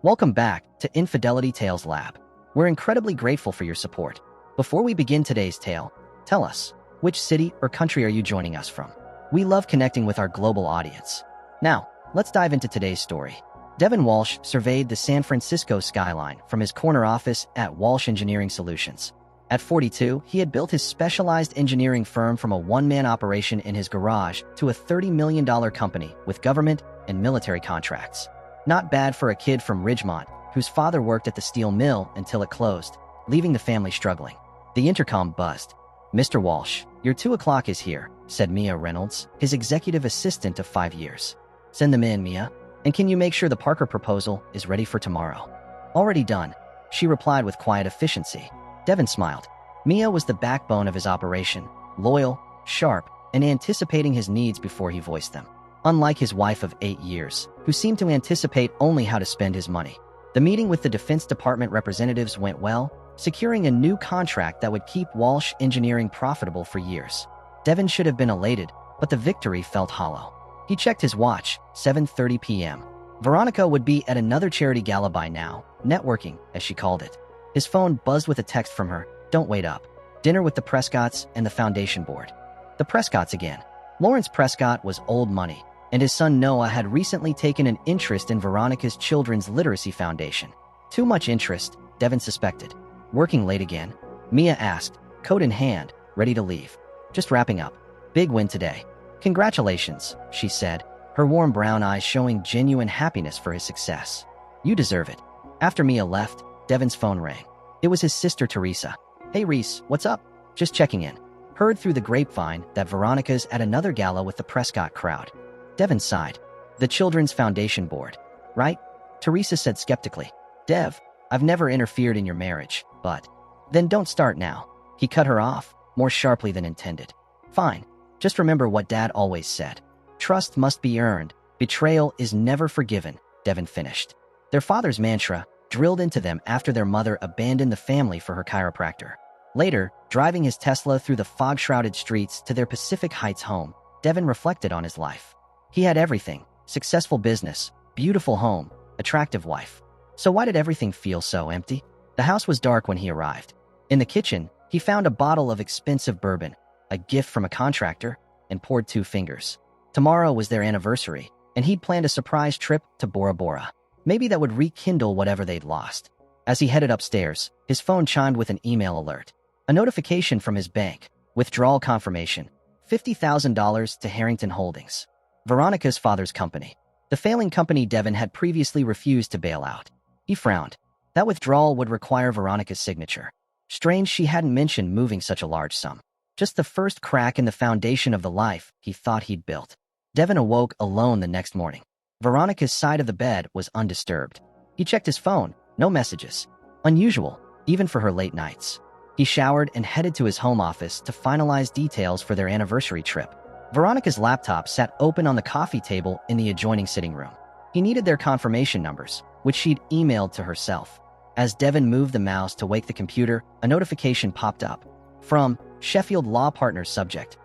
Welcome back to Infidelity Tales Lab. We're incredibly grateful for your support. Before we begin today's tale, tell us, which city or country are you joining us from? We love connecting with our global audience. Now, let's dive into today's story. Devin Walsh surveyed the San Francisco skyline from his corner office at Walsh Engineering Solutions. At 42, he had built his specialized engineering firm from a one-man operation in his garage to a $30 million company with government and military contracts. Not bad for a kid from Ridgemont, whose father worked at the steel mill until it closed, leaving the family struggling. The intercom buzzed. "Mr. Walsh, your 2 o'clock is here," said Mia Reynolds, his executive assistant of 5 years. "Send them in, Mia. And can you make sure the Parker proposal is ready for tomorrow?" "Already done," she replied with quiet efficiency. Devin smiled. Mia was the backbone of his operation, loyal, sharp, and anticipating his needs before he voiced them. Unlike his wife of 8 years, who seemed to anticipate only how to spend his money. The meeting with the Defense Department representatives went well, securing a new contract that would keep Walsh Engineering profitable for years. Devin should have been elated, but the victory felt hollow. He checked his watch, 7:30 p.m. Veronica would be at another charity gala by now, networking, as she called it. His phone buzzed with a text from her. "Don't wait up. Dinner with the Prescotts and the foundation board." The Prescotts again. Lawrence Prescott was old money, and his son Noah had recently taken an interest in Veronica's Children's Literacy Foundation. Too much interest, Devin suspected. "Working late again?" Mia asked, coat in hand, ready to leave. "Just wrapping up. Big win today." "Congratulations," she said, her warm brown eyes showing genuine happiness for his success. "You deserve it." After Mia left, Devin's phone rang. It was his sister Teresa. "Hey Reese, what's up?" "Just checking in. Heard through the grapevine that Veronica's at another gala with the Prescott crowd." Devin sighed. "The Children's Foundation Board, right?" Teresa said skeptically. "Dev, I've never interfered in your marriage, but..." "Then don't start now." He cut her off, more sharply than intended. "Fine. Just remember what Dad always said. Trust must be earned. Betrayal is never forgiven," Devin finished. Their father's mantra, drilled into them after their mother abandoned the family for her chiropractor. Later, driving his Tesla through the fog-shrouded streets to their Pacific Heights home, Devin reflected on his life. He had everything: successful business, beautiful home, attractive wife. So why did everything feel so empty? The house was dark when he arrived. In the kitchen, he found a bottle of expensive bourbon, a gift from a contractor, and poured 2 fingers. Tomorrow was their anniversary, and he'd planned a surprise trip to Bora Bora. Maybe that would rekindle whatever they'd lost. As he headed upstairs, his phone chimed with an email alert. A notification from his bank. Withdrawal confirmation. $50,000 to Harrington Holdings, Veronica's father's company. The failing company Devin had previously refused to bail out. He frowned. That withdrawal would require Veronica's signature. Strange she hadn't mentioned moving such a large sum. Just the first crack in the foundation of the life he thought he'd built. Devin awoke alone the next morning. Veronica's side of the bed was undisturbed. He checked his phone. No messages. Unusual, even for her late nights. He showered and headed to his home office to finalize details for their anniversary trip. Veronica's laptop sat open on the coffee table in the adjoining sitting room. He needed their confirmation numbers, which she'd emailed to herself. As Devin moved the mouse to wake the computer, a notification popped up. From Sheffield Law Partners subject.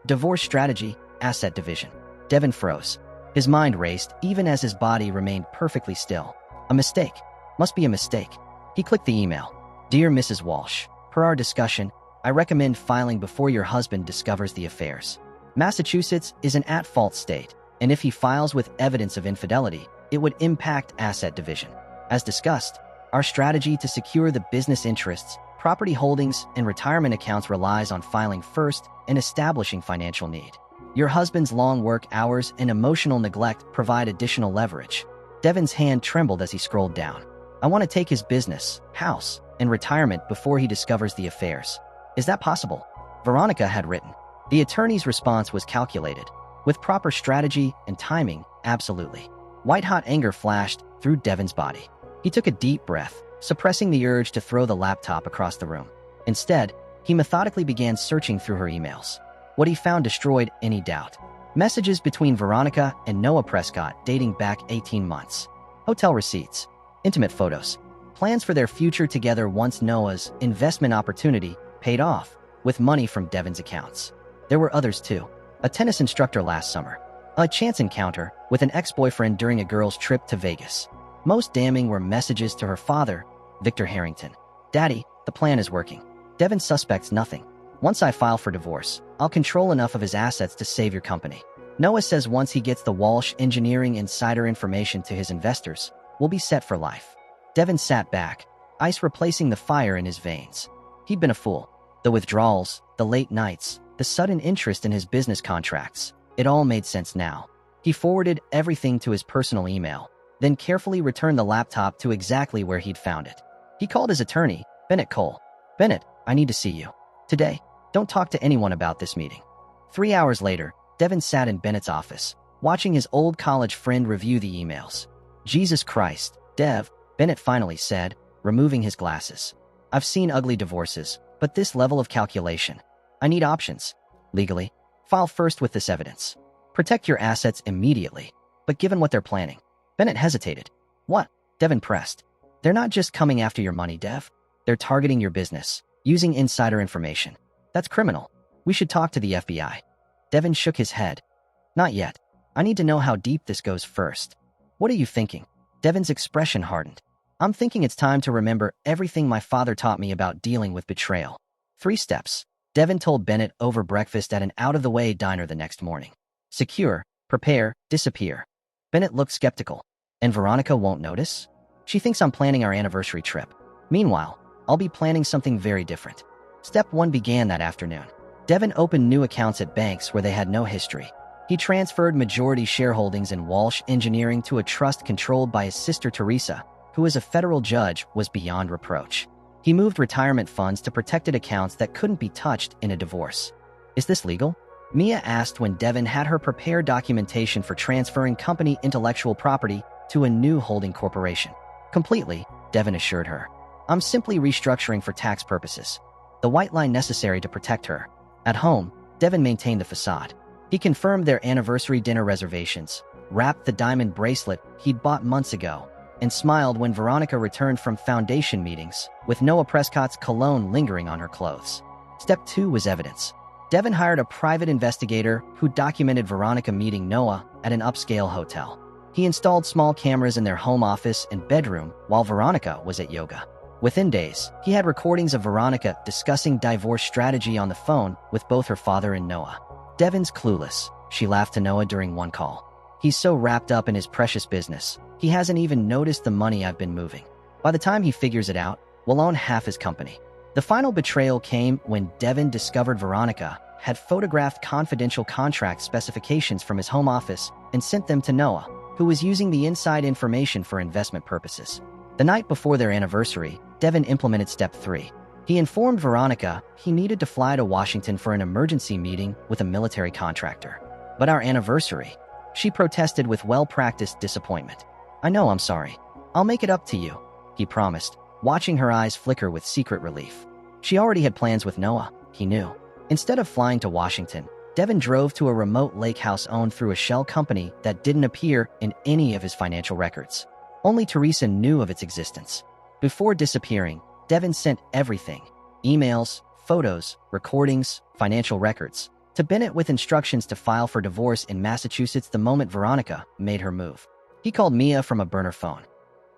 Divorce Strategy, Asset Division. Devin froze. His mind raced even as his body remained perfectly still. A mistake. Must be a mistake. He clicked the email. "Dear Mrs. Walsh, per our discussion, I recommend filing before your husband discovers the affairs. Massachusetts is an at-fault state, and if he files with evidence of infidelity, it would impact Asset Division. As discussed, our strategy to secure the business interests, property holdings, and retirement accounts relies on filing first and establishing financial need. Your husband's long work hours and emotional neglect provide additional leverage." Devin's hand trembled as he scrolled down. "I want to take his business, house, and retirement before he discovers the affairs. Is that possible?" Veronica had written. The attorney's response was calculated. With proper strategy and timing, absolutely. White-hot anger flashed through Devin's body. He took a deep breath, suppressing the urge to throw the laptop across the room. Instead, he methodically began searching through her emails. What he found destroyed any doubt. Messages between Veronica and Noah Prescott dating back 18 months. Hotel receipts. Intimate photos. Plans for their future together once Noah's investment opportunity paid off, with money from Devin's accounts. There were others too. A tennis instructor last summer. A chance encounter with an ex-boyfriend during a girl's trip to Vegas. Most damning were messages to her father, Victor Harrington. "Daddy, the plan is working. Devin suspects nothing. Once I file for divorce, I'll control enough of his assets to save your company. Noah says once he gets the Walsh Engineering insider information to his investors, we'll be set for life." Devin sat back, ice replacing the fire in his veins. He'd been a fool. The withdrawals, the late nights, the sudden interest in his business contracts. It all made sense now. He forwarded everything to his personal email, then carefully returned the laptop to exactly where he'd found it. He called his attorney, Bennett Cole. "Bennett, I need to see you. Today. Don't talk to anyone about this meeting." 3 hours later, Devin sat in Bennett's office, watching his old college friend review the emails. "Jesus Christ, Dev," Bennett finally said, removing his glasses. "I've seen ugly divorces, but this level of calculation. I need options. Legally, file first with this evidence. Protect your assets immediately. But given what they're planning..." Bennett hesitated. "What?" Devin pressed. "They're not just coming after your money, Dev. They're targeting your business, using insider information. That's criminal. We should talk to the FBI." Devin shook his head. "Not yet. I need to know how deep this goes first." "What are you thinking?" Devin's expression hardened. "I'm thinking it's time to remember everything my father taught me about dealing with betrayal. 3 steps. Devin told Bennett over breakfast at an out-of-the-way diner the next morning. "Secure, prepare, disappear." Bennett looked skeptical. "And Veronica won't notice? She thinks I'm planning our anniversary trip. Meanwhile, I'll be planning something very different." Step 1 began that afternoon. Devin opened new accounts at banks where they had no history. He transferred majority shareholdings in Walsh Engineering to a trust controlled by his sister Teresa, who as a federal judge was beyond reproach. He moved retirement funds to protected accounts that couldn't be touched in a divorce. "Is this legal?" Mia asked when Devin had her prepare documentation for transferring company intellectual property to a new holding corporation. "Completely," Devin assured her. "I'm simply restructuring for tax purposes. The white line necessary to protect her." At home, Devin maintained the facade. He confirmed their anniversary dinner reservations, wrapped the diamond bracelet he'd bought months ago, and smiled when Veronica returned from foundation meetings, with Noah Prescott's cologne lingering on her clothes. Step 2 was evidence. Devin hired a private investigator who documented Veronica meeting Noah at an upscale hotel. He installed small cameras in their home office and bedroom while Veronica was at yoga. Within days, he had recordings of Veronica discussing divorce strategy on the phone with both her father and Noah. "Devin's clueless," she laughed to Noah during one call. "He's so wrapped up in his precious business, he hasn't even noticed the money I've been moving. By the time he figures it out, we'll own half his company." The final betrayal came when Devin discovered Veronica had photographed confidential contract specifications from his home office and sent them to Noah, who was using the inside information for investment purposes. The night before their anniversary, Devin implemented Step 3. He informed Veronica he needed to fly to Washington for an emergency meeting with a military contractor. "But our anniversary," she protested with well-practiced disappointment. "I know, I'm sorry. I'll make it up to you," he promised, watching her eyes flicker with secret relief. She already had plans with Noah, he knew. Instead of flying to Washington, Devin drove to a remote lake house owned through a shell company that didn't appear in any of his financial records. Only Teresa knew of its existence. Before disappearing, Devin sent everything, emails, photos, recordings, financial records, to Bennett with instructions to file for divorce in Massachusetts the moment Veronica made her move. He called Mia from a burner phone.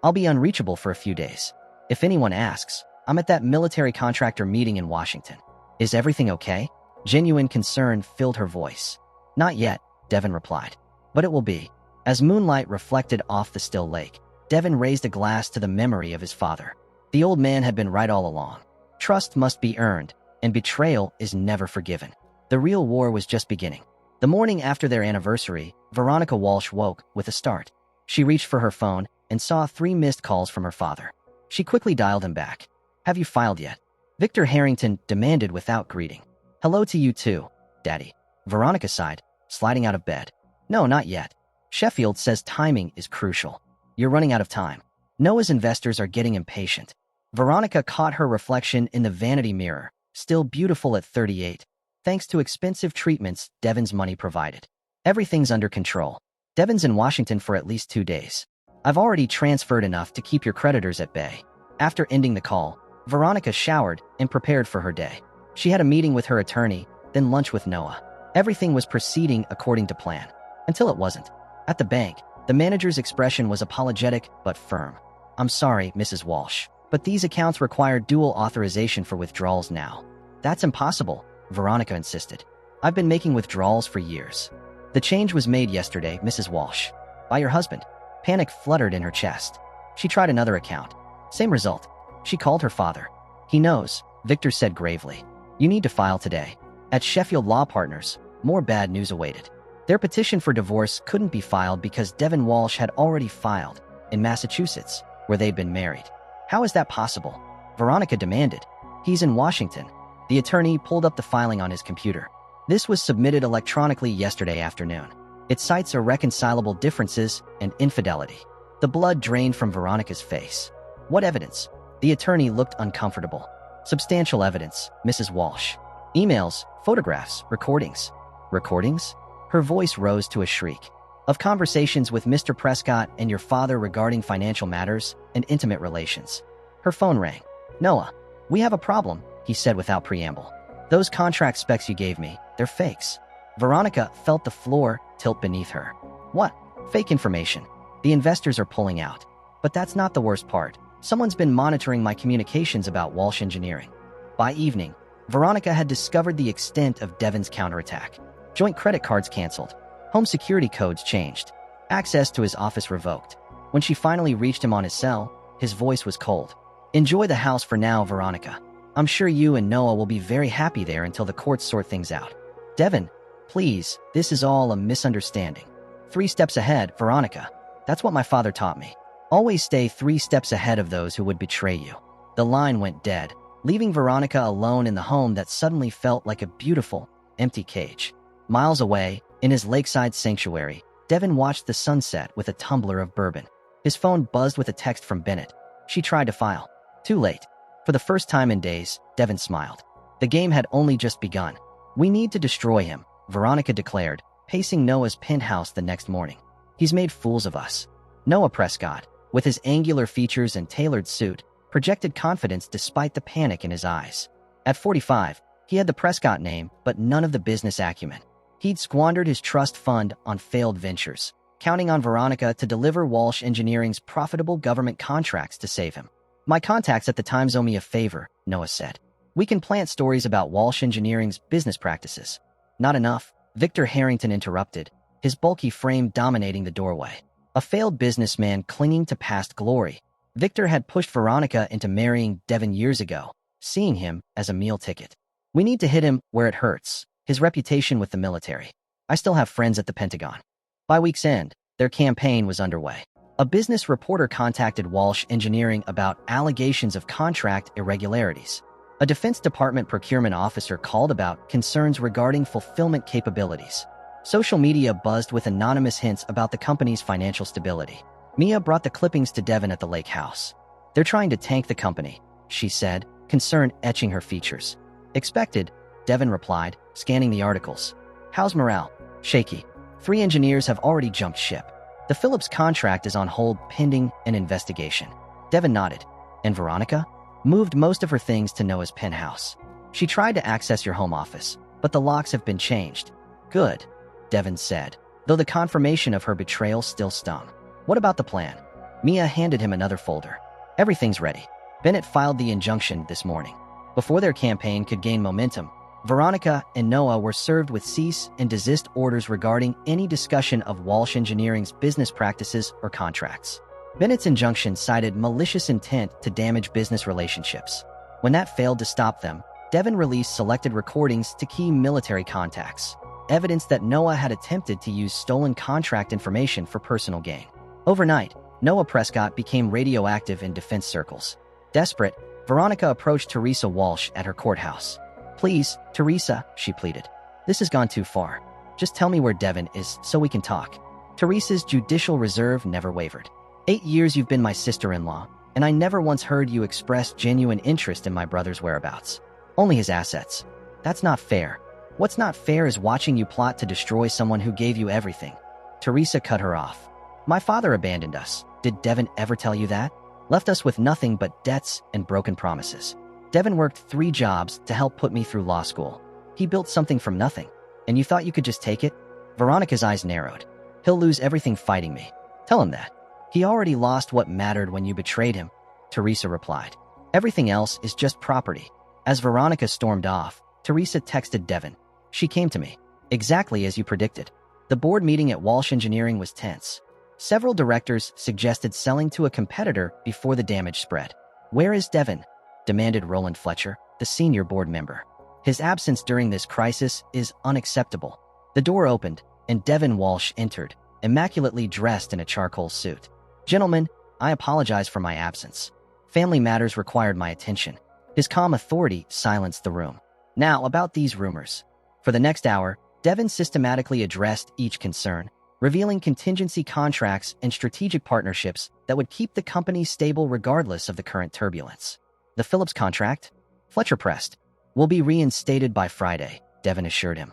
"I'll be unreachable for a few days. If anyone asks, I'm at that military contractor meeting in Washington. Is everything okay?" Genuine concern filled her voice. "Not yet," Devin replied. "But it will be." As moonlight reflected off the still lake, Devin raised a glass to the memory of his father. The old man had been right all along. Trust must be earned, and betrayal is never forgiven. The real war was just beginning. The morning after their anniversary, Veronica Walsh woke with a start. She reached for her phone and saw 3 missed calls from her father. She quickly dialed him back. "Have you filed yet?" Victor Harrington demanded without greeting. "Hello to you too, Daddy." Veronica sighed, sliding out of bed. "No, not yet. Sheffield says timing is crucial. You're running out of time. Noah's investors are getting impatient." Veronica caught her reflection in the vanity mirror, still beautiful at 38, thanks to expensive treatments Devin's money provided. "Everything's under control. Devin's in Washington for at least 2 days. I've already transferred enough to keep your creditors at bay." After ending the call, Veronica showered and prepared for her day. She had a meeting with her attorney, then lunch with Noah. Everything was proceeding according to plan. Until it wasn't. At the bank, The manager's expression was apologetic but firm. "I'm sorry, Mrs. Walsh, but these accounts require dual authorization for withdrawals now." "That's impossible," Veronica insisted. "I've been making withdrawals for years." "The change was made yesterday, Mrs. Walsh." "By your husband." Panic fluttered in her chest. She tried another account. Same result. She called her father. "He knows," Victor said gravely. "You need to file today." At Sheffield Law Partners, more bad news awaited. Their petition for divorce couldn't be filed because Devin Walsh had already filed in Massachusetts, where they'd been married. "How is that possible?" Veronica demanded. "He's in Washington." The attorney pulled up the filing on his computer. This was submitted electronically yesterday afternoon. It cites irreconcilable differences and infidelity. The blood drained from Veronica's face. "What evidence?" The attorney looked uncomfortable. "Substantial evidence, Mrs. Walsh. Emails, photographs, recordings." "Recordings?" Her voice rose to a shriek. "Of conversations with Mr. Prescott and your father regarding financial matters and intimate relations." Her phone rang. "Noah, we have a problem," he said without preamble. "Those contract specs you gave me, they're fakes." Veronica felt the floor tilt beneath her. "What? Fake information? The investors are pulling out." "But that's not the worst part. Someone's been monitoring my communications about Walsh Engineering." By evening, Veronica had discovered the extent of Devin's counterattack. Joint credit cards canceled. Home security codes changed. Access to his office revoked. When she finally reached him on his cell, his voice was cold. "Enjoy the house for now, Veronica. I'm sure you and Noah will be very happy there until the courts sort things out." "Devin, please, this is all a misunderstanding." 3 steps ahead, Veronica. That's what my father taught me. Always stay 3 steps ahead of those who would betray you. The line went dead, leaving Veronica alone in the home that suddenly felt like a beautiful, empty cage. Miles away, in his lakeside sanctuary, Devin watched the sunset with a tumbler of bourbon. His phone buzzed with a text from Bennett. She tried to file. Too late. For the first time in days, Devin smiled. The game had only just begun. "We need to destroy him," Veronica declared, pacing Noah's penthouse the next morning. "He's made fools of us." Noah Prescott, with his angular features and tailored suit, projected confidence despite the panic in his eyes. At 45, he had the Prescott name, but none of the business acumen. He'd squandered his trust fund on failed ventures, counting on Veronica to deliver Walsh Engineering's profitable government contracts to save him. "My contacts at the Times owe me a favor," Noah said. "We can plant stories about Walsh Engineering's business practices." "Not enough," Victor Harrington interrupted, his bulky frame dominating the doorway. A failed businessman clinging to past glory. Victor had pushed Veronica into marrying Devin years ago, seeing him as a meal ticket. "We need to hit him where it hurts, his reputation with the military. I still have friends at the Pentagon." By week's end, their campaign was underway. A business reporter contacted Walsh Engineering about allegations of contract irregularities. A Defense Department procurement officer called about concerns regarding fulfillment capabilities. Social media buzzed with anonymous hints about the company's financial stability. Mia brought the clippings to Devin at the lake house. "They're trying to tank the company," she said, concern etching her features. "Expected," Devin replied, scanning the articles. "How's morale?" "Shaky. 3 engineers have already jumped ship. The Phillips contract is on hold pending an investigation." Devin nodded. "And Veronica?" "Moved most of her things to Noah's penthouse. She tried to access your home office, but the locks have been changed." "Good," Devin said, though the confirmation of her betrayal still stung. "What about the plan?" Mia handed him another folder. "Everything's ready." Bennett filed the injunction this morning. Before their campaign could gain momentum, Veronica and Noah were served with cease and desist orders regarding any discussion of Walsh Engineering's business practices or contracts. Bennett's injunction cited malicious intent to damage business relationships. When that failed to stop them, Devin released selected recordings to key military contacts, evidence that Noah had attempted to use stolen contract information for personal gain. Overnight, Noah Prescott became radioactive in defense circles. Desperate, Veronica approached Teresa Walsh at her courthouse. "Please, Teresa," she pleaded. "This has gone too far. Just tell me where Devin is so we can talk." Teresa's judicial reserve never wavered. 8 years you've been my sister-in-law, and I never once heard you express genuine interest in my brother's whereabouts. Only his assets. That's not fair. What's not fair is watching you plot to destroy someone who gave you everything." Teresa cut her off. "My father abandoned us. Did Devin ever tell you that? Left us with nothing but debts and broken promises. Devin worked 3 jobs to help put me through law school. He built something from nothing. And you thought you could just take it?" Veronica's eyes narrowed. "He'll lose everything fighting me." Tell him that. He already lost what mattered when you betrayed him, Teresa replied. Everything else is just property. As Veronica stormed off, Teresa texted Devin. She came to me. Exactly as you predicted. The board meeting at Walsh Engineering was tense. Several directors suggested selling to a competitor before the damage spread. Where is Devin? Demanded Roland Fletcher, the senior board member. His absence during this crisis is unacceptable. The door opened, and Devin Walsh entered, immaculately dressed in a charcoal suit. Gentlemen, I apologize for my absence. Family matters required my attention. His calm authority silenced the room. Now, about these rumors. For the next hour, Devin systematically addressed each concern, revealing contingency contracts and strategic partnerships that would keep the company stable regardless of the current turbulence. The Phillips contract? Fletcher pressed. Will be reinstated by Friday, Devin assured him.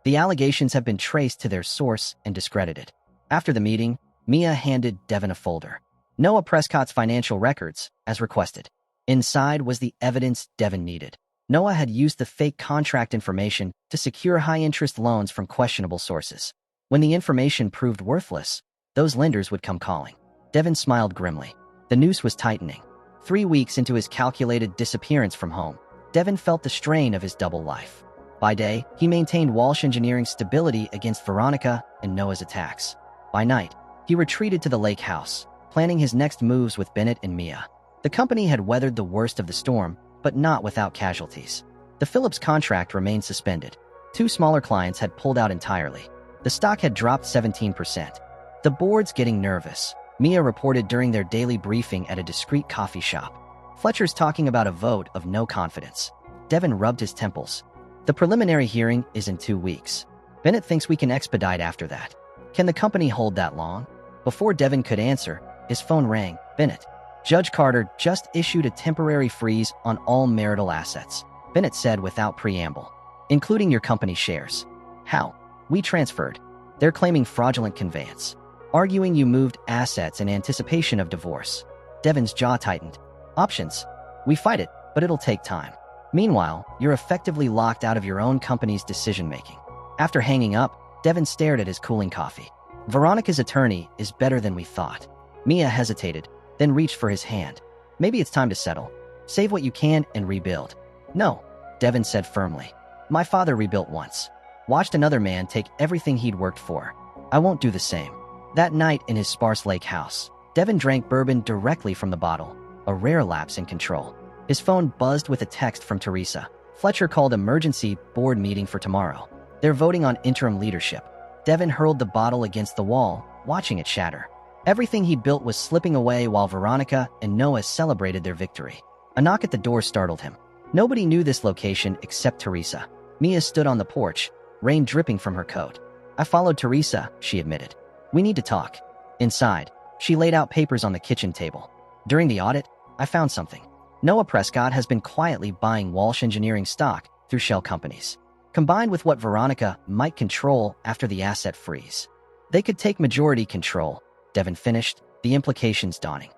The allegations have been traced to their source and discredited. After the meeting, Mia handed Devin a folder. Noah Prescott's financial records, as requested. Inside was the evidence Devin needed. Noah had used the fake contract information to secure high-interest loans from questionable sources. When the information proved worthless, those lenders would come calling. Devin smiled grimly. The noose was tightening. 3 weeks into his calculated disappearance from home, Devin felt the strain of his double life. By day, he maintained Walsh Engineering's stability against Veronica and Noah's attacks. By night, he retreated to the lake house, planning his next moves with Bennett and Mia. The company had weathered the worst of the storm, but not without casualties. The Phillips contract remained suspended. 2 smaller clients had pulled out entirely. The stock had dropped 17%. The board's getting nervous, Mia reported during their daily briefing at a discreet coffee shop. Fletcher's talking about a vote of no confidence. Devin rubbed his temples. The preliminary hearing is in 2 weeks. Bennett thinks we can expedite after that. Can the company hold that long? Before Devin could answer, his phone rang. Bennett. Judge Carter just issued a temporary freeze on all marital assets, Bennett said without preamble, including your company shares. How? We transferred. They're claiming fraudulent conveyance, arguing you moved assets in anticipation of divorce. Devin's jaw tightened. Options. We fight it, but it'll take time. Meanwhile, you're effectively locked out of your own company's decision-making. After hanging up, Devin stared at his cooling coffee. Veronica's attorney is better than we thought. Mia hesitated, then reached for his hand. Maybe it's time to settle. Save what you can and rebuild. No, Devin said firmly. My father rebuilt once. Watched another man take everything he'd worked for. I won't do the same. That night in his sparse lake house, Devin drank bourbon directly from the bottle, a rare lapse in control. His phone buzzed with a text from Teresa. Fletcher called emergency board meeting for tomorrow. They're voting on interim leadership. Devin hurled the bottle against the wall, watching it shatter. Everything he'd built was slipping away while Veronica and Noah celebrated their victory. A knock at the door startled him. Nobody knew this location except Teresa. Mia stood on the porch, rain dripping from her coat. I followed Teresa, she admitted. We need to talk. Inside, she laid out papers on the kitchen table. During the audit, I found something. Noah Prescott has been quietly buying Walsh Engineering stock through shell companies. Combined with what Veronica might control after the asset freeze, they could take majority control, Devin finished, the implications dawning.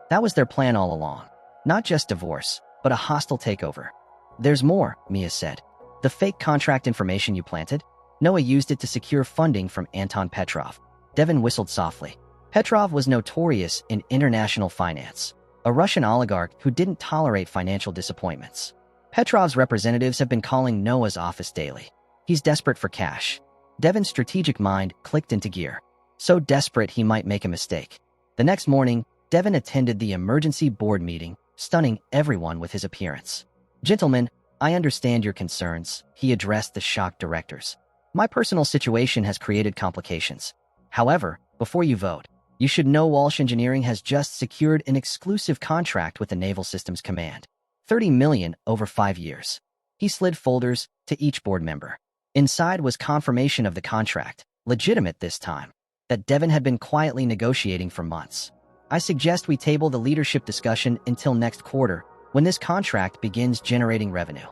That was their plan all along. Not just divorce, but a hostile takeover. There's more, Mia said. The fake contract information you planted? Noah used it to secure funding from Anton Petrov. Devin whistled softly. Petrov was notorious in international finance, a Russian oligarch who didn't tolerate financial disappointments. Petrov's representatives have been calling Noah's office daily. He's desperate for cash. Devin's strategic mind clicked into gear. So desperate he might make a mistake. The next morning, Devin attended the emergency board meeting, stunning everyone with his appearance. Gentlemen, I understand your concerns, he addressed the shocked directors. My personal situation has created complications. However, before you vote, you should know Walsh Engineering has just secured an exclusive contract with the Naval Systems Command. $30 million over 5 years. He slid folders to each board member. Inside was confirmation of the contract, legitimate this time, that Devin had been quietly negotiating for months. I suggest we table the leadership discussion until next quarter, when this contract begins generating revenue.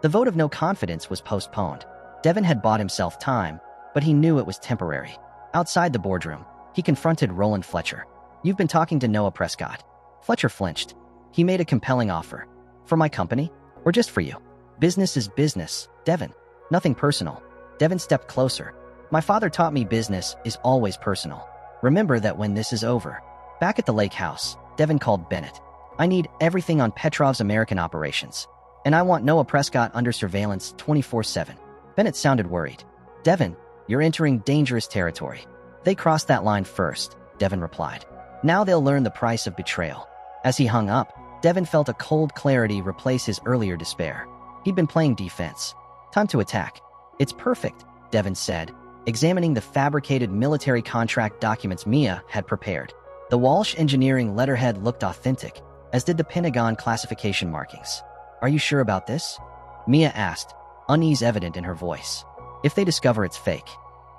The vote of no confidence was postponed. Devin had bought himself time, but he knew it was temporary. Outside the boardroom, he confronted Roland Fletcher. You've been talking to Noah Prescott. Fletcher flinched. He made a compelling offer. For my company, or just for you? Business is business, Devin. Nothing personal. Devin stepped closer. My father taught me business is always personal. Remember that when this is over. Back at the lake house, Devin called Bennett. I need everything on Petrov's American operations. And I want Noah Prescott under surveillance 24/7. Bennett sounded worried. Devin, you're entering dangerous territory. They crossed that line first, Devin replied. Now they'll learn the price of betrayal. As he hung up, Devin felt a cold clarity replace his earlier despair. He'd been playing defense. Time to attack. It's perfect, Devin said, examining the fabricated military contract documents Mia had prepared. The Walsh Engineering letterhead looked authentic, as did the Pentagon classification markings. Are you sure about this? Mia asked, unease evident in her voice. If they discover it's fake,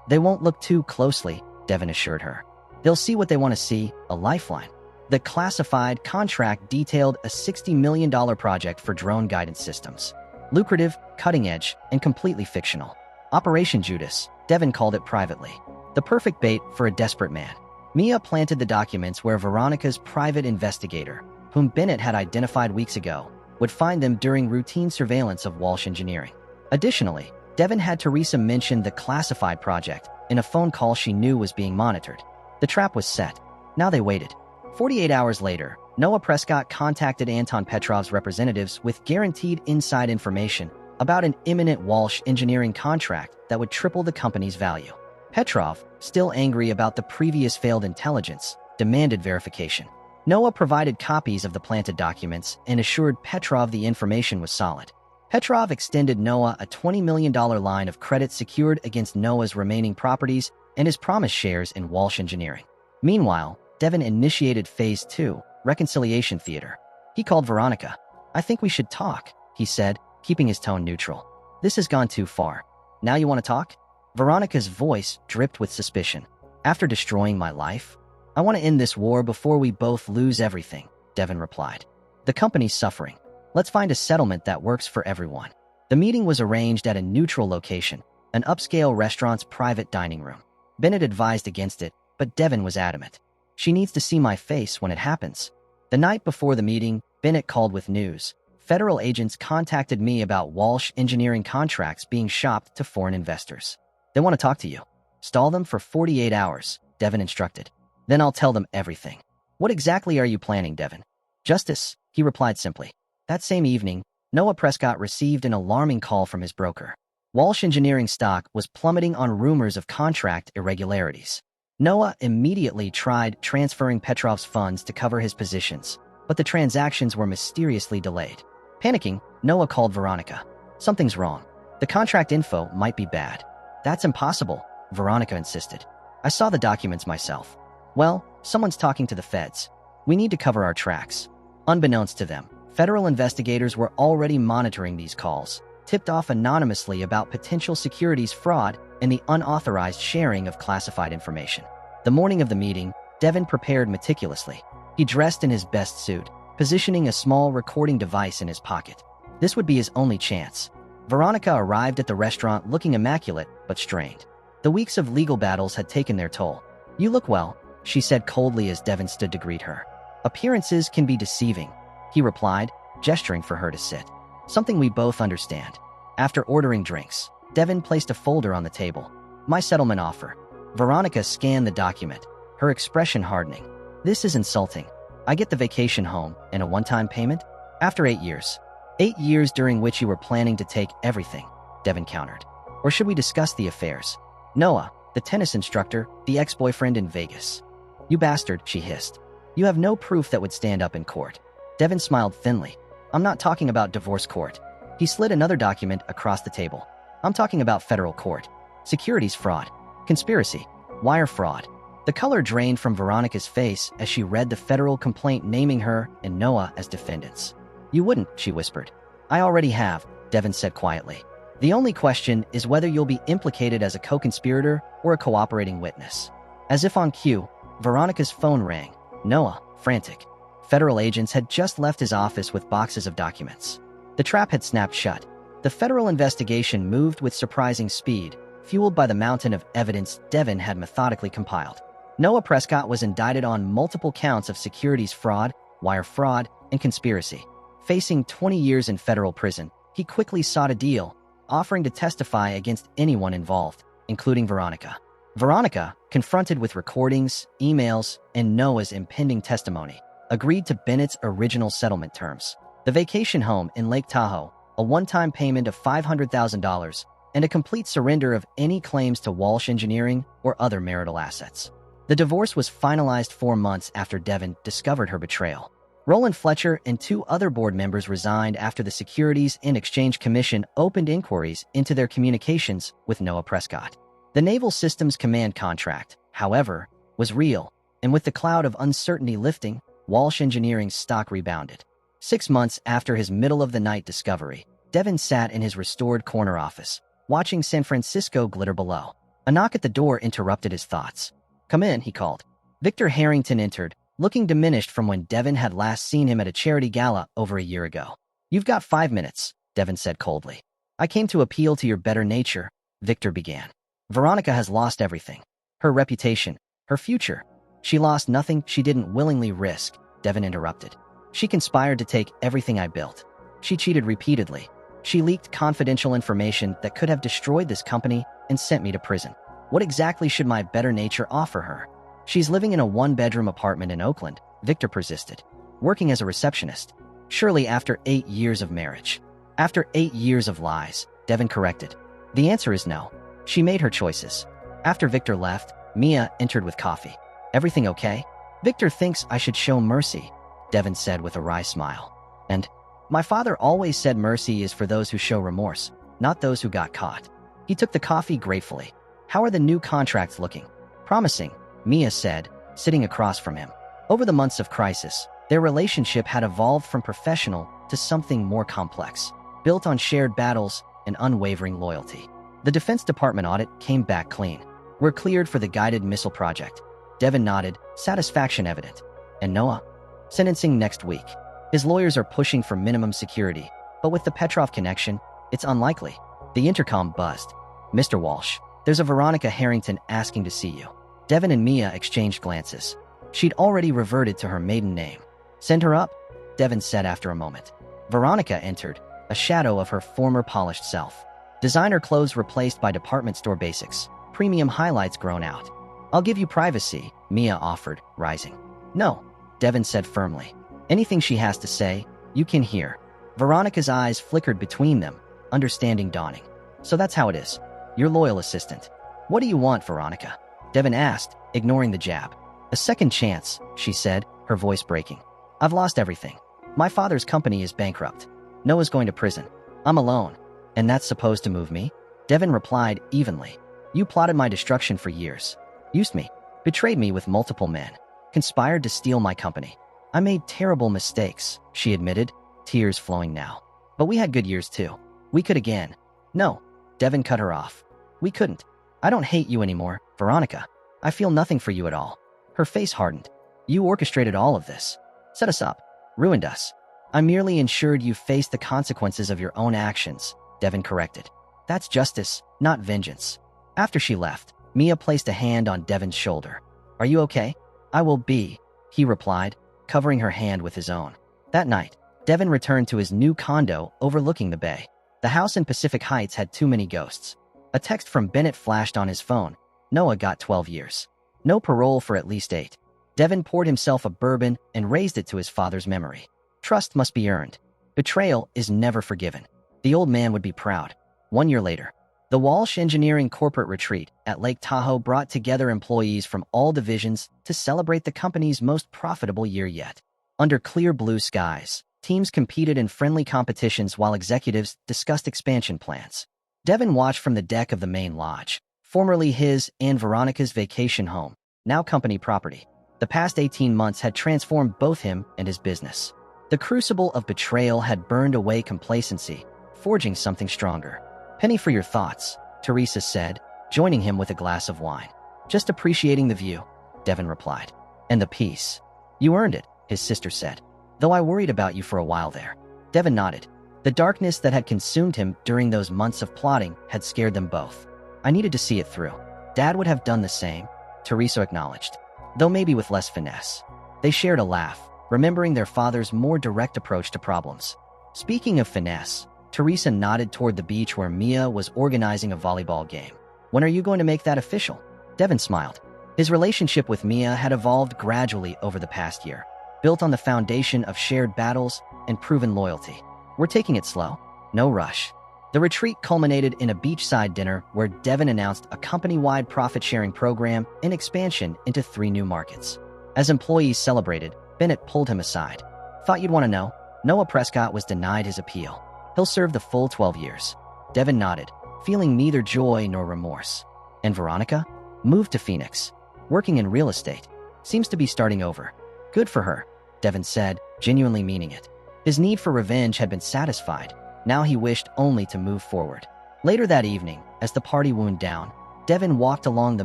they won't look too closely, Devin assured her. They'll see what they want to see, a lifeline. The classified contract detailed a $60 million project for drone guidance systems. Lucrative, cutting-edge, and completely fictional. Operation Judas, Devin called it privately. The perfect bait for a desperate man. Mia planted the documents where Veronica's private investigator, whom Bennett had identified weeks ago, would find them during routine surveillance of Walsh Engineering. Additionally, Devin had Teresa mention the classified project in a phone call she knew was being monitored. The trap was set. Now they waited. 48 hours later, Noah Prescott contacted Anton Petrov's representatives with guaranteed inside information about an imminent Walsh Engineering contract that would triple the company's value. Petrov, still angry about the previous failed intelligence, demanded verification. Noah provided copies of the planted documents and assured Petrov the information was solid. Petrov extended Noah a $20 million line of credit secured against Noah's remaining properties and his promised shares in Walsh Engineering. Meanwhile, Devin initiated Phase 2, Reconciliation Theater. He called Veronica. I think we should talk, he said, keeping his tone neutral. This has gone too far. Now you want to talk? Veronica's voice dripped with suspicion. After destroying my life? I want to end this war before we both lose everything, Devin replied. The company's suffering. Let's find a settlement that works for everyone. The meeting was arranged at a neutral location, an upscale restaurant's private dining room. Bennett advised against it, but Devin was adamant. She needs to see my face when it happens. The night before the meeting, Bennett called with news. Federal agents contacted me about Walsh Engineering contracts being shopped to foreign investors. They want to talk to you. Stall them for 48 hours, Devin instructed. Then I'll tell them everything. What exactly are you planning, Devin? Justice, he replied simply. That same evening, Noah Prescott received an alarming call from his broker. Walsh Engineering stock was plummeting on rumors of contract irregularities. Noah immediately tried transferring Petrov's funds to cover his positions, but the transactions were mysteriously delayed. Panicking, Noah called Veronica. Something's wrong. The contract info might be bad. That's impossible, Veronica insisted. I saw the documents myself. Well, someone's talking to the feds. We need to cover our tracks. Unbeknownst to them, federal investigators were already monitoring these calls, tipped off anonymously about potential securities fraud and the unauthorized sharing of classified information. The morning of the meeting, Devin prepared meticulously. He dressed in his best suit, positioning a small recording device in his pocket. This would be his only chance. Veronica arrived at the restaurant looking immaculate but strained. The weeks of legal battles had taken their toll. You look well, she said coldly as Devin stood to greet her. Appearances can be deceiving, he replied, gesturing for her to sit. Something we both understand. After ordering drinks, Devin placed a folder on the table. My settlement offer. Veronica scanned the document, her expression hardening. This is insulting. I get the vacation home and a one-time payment? After 8 years. 8 years during which you were planning to take everything, Devin countered. Or should we discuss the affairs? Noah, the tennis instructor, the ex-boyfriend in Vegas. You bastard, she hissed. You have no proof that would stand up in court. Devin smiled thinly. I'm not talking about divorce court. He slid another document across the table. I'm talking about federal court. Securities fraud. Conspiracy. Wire fraud. The color drained from Veronica's face as she read the federal complaint naming her and Noah as defendants. You wouldn't, she whispered. I already have, Devin said quietly. The only question is whether you'll be implicated as a co-conspirator or a cooperating witness. As if on cue, Veronica's phone rang. Noah, frantic. Federal agents had just left his office with boxes of documents. The trap had snapped shut. The federal investigation moved with surprising speed, fueled by the mountain of evidence Devin had methodically compiled. Noah Prescott was indicted on multiple counts of securities fraud, wire fraud, and conspiracy. Facing 20 years in federal prison, he quickly sought a deal, offering to testify against anyone involved, including Veronica. Veronica, confronted with recordings, emails, and Noah's impending testimony, agreed to Bennett's original settlement terms. The vacation home in Lake Tahoe, a one-time payment of $500,000, and a complete surrender of any claims to Walsh Engineering or other marital assets. The divorce was finalized 4 months after Devin discovered her betrayal. Roland Fletcher and 2 other board members resigned after the Securities and Exchange Commission opened inquiries into their communications with Noah Prescott. The Naval Systems Command contract, however, was real, and with the cloud of uncertainty lifting, Walsh Engineering's stock rebounded. 6 months after his middle-of-the-night discovery, Devin sat in his restored corner office, watching San Francisco glitter below. A knock at the door interrupted his thoughts. "Come in," he called. Victor Harrington entered, looking diminished from when Devin had last seen him at a charity gala over a year ago. "You've got 5 minutes," Devin said coldly. "I came to appeal to your better nature," Victor began. "Veronica has lost everything. Her reputation, her future. She lost nothing she didn't willingly risk," Devin interrupted. "She conspired to take everything I built. She cheated repeatedly. She leaked confidential information that could have destroyed this company and sent me to prison. What exactly should my better nature offer her? She's living in a 1-bedroom apartment in Oakland," Victor persisted, "working as a receptionist. Surely after 8 years of marriage." "After 8 years of lies," Devin corrected. "The answer is no. She made her choices." After Victor left, Mia entered with coffee. "Everything okay?" "Victor thinks I should show mercy," Devin said with a wry smile. "And my father always said mercy is for those who show remorse, not those who got caught." He took the coffee gratefully. "How are the new contracts looking?" "Promising," Mia said, sitting across from him. Over the months of crisis, their relationship had evolved from professional to something more complex, built on shared battles and unwavering loyalty. The Defense Department audit came back clean. "We're cleared for the guided missile project." Devin nodded, satisfaction evident. "And Noah?" "Sentencing next week. His lawyers are pushing for minimum security, but with the Petrov connection, it's unlikely." The intercom buzzed. "Mr. Walsh, there's a Veronica Harrington asking to see you." Devin and Mia exchanged glances. She'd already reverted to her maiden name. "Send her up," Devin said after a moment. Veronica entered, a shadow of her former polished self. Designer clothes replaced by department store basics, premium highlights grown out. "I'll give you privacy," Mia offered, rising. "No," Devin said firmly. "Anything she has to say, you can hear." Veronica's eyes flickered between them, understanding dawning. "So that's how it is. Your loyal assistant." "What do you want, Veronica?" Devin asked, ignoring the jab. "A second chance," she said, her voice breaking. "I've lost everything. My father's company is bankrupt. Noah's going to prison. I'm alone. And that's supposed to move me?" Devin replied evenly. "You plotted my destruction for years. Used me. Betrayed me with multiple men. Conspired to steal my company. I made terrible mistakes," she admitted, tears flowing now. "But we had good years too. We could again." "No," Devin cut her off. "We couldn't. I don't hate you anymore, Veronica. I feel nothing for you at all." Her face hardened. "You orchestrated all of this. Set us up. Ruined us." "I merely ensured you face the consequences of your own actions," Devin corrected. "That's justice, not vengeance." After she left, Mia placed a hand on Devin's shoulder. "Are you okay?" "I will be," he replied, covering her hand with his own. That night, Devin returned to his new condo overlooking the bay. The house in Pacific Heights had too many ghosts. A text from Bennett flashed on his phone. Noah got 12 years. No parole for at least 8. Devin poured himself a bourbon and raised it to his father's memory. Trust must be earned. Betrayal is never forgiven. The old man would be proud. 1 year later, the Walsh Engineering corporate retreat at Lake Tahoe brought together employees from all divisions to celebrate the company's most profitable year yet. Under clear blue skies, teams competed in friendly competitions while executives discussed expansion plans. Devin watched from the deck of the main lodge, formerly his and Veronica's vacation home, now company property. The past 18 months had transformed both him and his business. The crucible of betrayal had burned away complacency, forging something stronger. "Penny for your thoughts," Teresa said, joining him with a glass of wine. "Just appreciating the view," Devin replied. "And the peace." "You earned it," his sister said. "Though I worried about you for a while there." Devin nodded. The darkness that had consumed him during those months of plotting had scared them both. "I needed to see it through." "Dad would have done the same," Teresa acknowledged, though maybe with less finesse. They shared a laugh, remembering their father's more direct approach to problems. Speaking of finesse, Teresa nodded toward the beach where Mia was organizing a volleyball game. "When are you going to make that official?" Devin smiled. His relationship with Mia had evolved gradually over the past year, built on the foundation of shared battles and proven loyalty. We're taking it slow. No rush. The retreat culminated in a beachside dinner where Devin announced a company-wide profit-sharing program and expansion into 3 new markets. As employees celebrated, Bennett pulled him aside. Thought you'd want to know? Noah Prescott was denied his appeal. He'll serve the full 12 years. Devin nodded, feeling neither joy nor remorse. And Veronica? Moved to Phoenix. Working in real estate. Seems to be starting over. Good for her, Devin said, genuinely meaning it. His need for revenge had been satisfied. Now he wished only to move forward. Later that evening, as the party wound down, Devin walked along the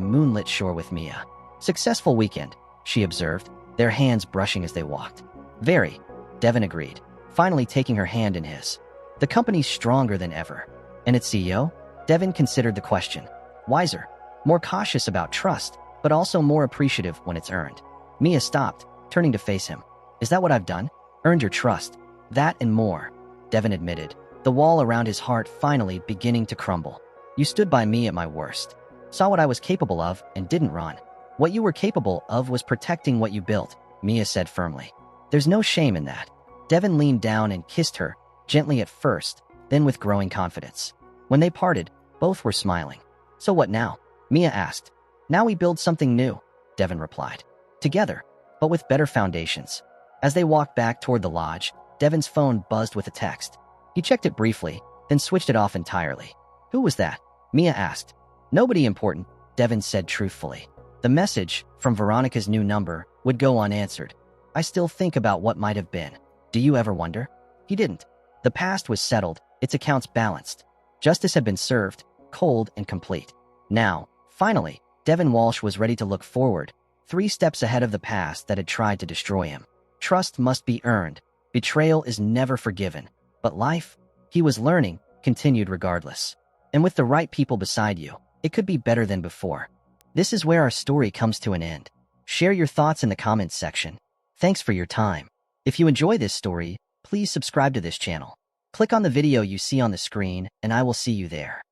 moonlit shore with Mia. Successful weekend, she observed, their hands brushing as they walked. Very, Devin agreed, finally taking her hand in his. The company's stronger than ever. And its CEO? Devin considered the question. Wiser, more cautious about trust, but also more appreciative when it's earned. Mia stopped, turning to face him. Is that what I've done? Earned your trust. That and more, Devin admitted, the wall around his heart finally beginning to crumble. You stood by me at my worst. Saw what I was capable of and didn't run. What you were capable of was protecting what you built, Mia said firmly. There's no shame in that. Devin leaned down and kissed her, gently at first, then with growing confidence. When they parted, both were smiling. So what now? Mia asked. Now we build something new, Devin replied. Together, but with better foundations. As they walked back toward the lodge, Devin's phone buzzed with a text. He checked it briefly, then switched it off entirely. Who was that? Mia asked. Nobody important, Devin said truthfully. The message, from Veronica's new number, would go unanswered. I still think about what might have been. Do you ever wonder? He didn't. The past was settled, its accounts balanced. Justice had been served, cold and complete. Now, finally, Devin Walsh was ready to look forward, 3 steps ahead of the past that had tried to destroy him. Trust must be earned. Betrayal is never forgiven. But life, he was learning, continued regardless. And with the right people beside you, it could be better than before. This is where our story comes to an end. Share your thoughts in the comments section. Thanks for your time. If you enjoy this story, please subscribe to this channel. Click on the video you see on the screen, and I will see you there.